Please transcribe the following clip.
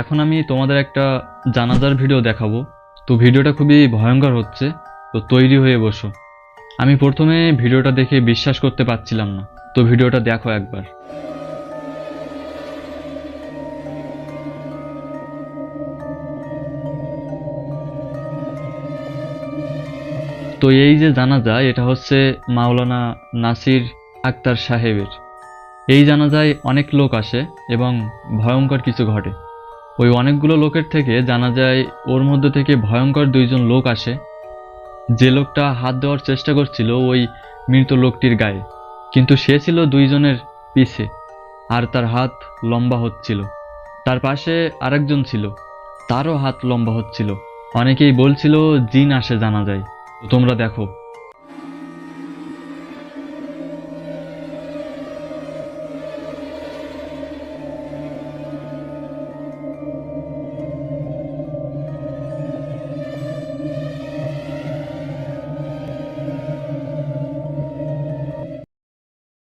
এখন আমি তোমাদের একটা জানাজার ভিডিও দেখাবো। তো ভিডিওটা খুবই ভয়ঙ্কর হচ্ছে, তো তৈরি হয়ে বসো। আমি প্রথমে ভিডিওটা দেখে বিশ্বাস করতে পারছিলাম না, তো ভিডিওটা দেখো একবার। তো এই যে জানাজা, এটা হচ্ছে মাওলানা নাসির আক্তার সাহেবের। এই জানাজায় অনেক লোক আসে এবং ভয়ঙ্কর কিছু ঘটে। ওই অনেকগুলো লোকের থেকে জানা যায় ওর মধ্যে থেকে ভয়ঙ্কর দুইজন লোক আসে। যে লোকটা হাত দেওয়ার চেষ্টা করছিল ওই মৃত লোকটির গায়ে, কিন্তু সে ছিল দুইজনের পিছে, আর তার হাত লম্বা হচ্ছিল। তার পাশে আরেকজন ছিল, তারও হাত লম্বা হচ্ছিল। অনেকেই বলছিল জিন আসে জানা যায়। তো তোমরা দেখো।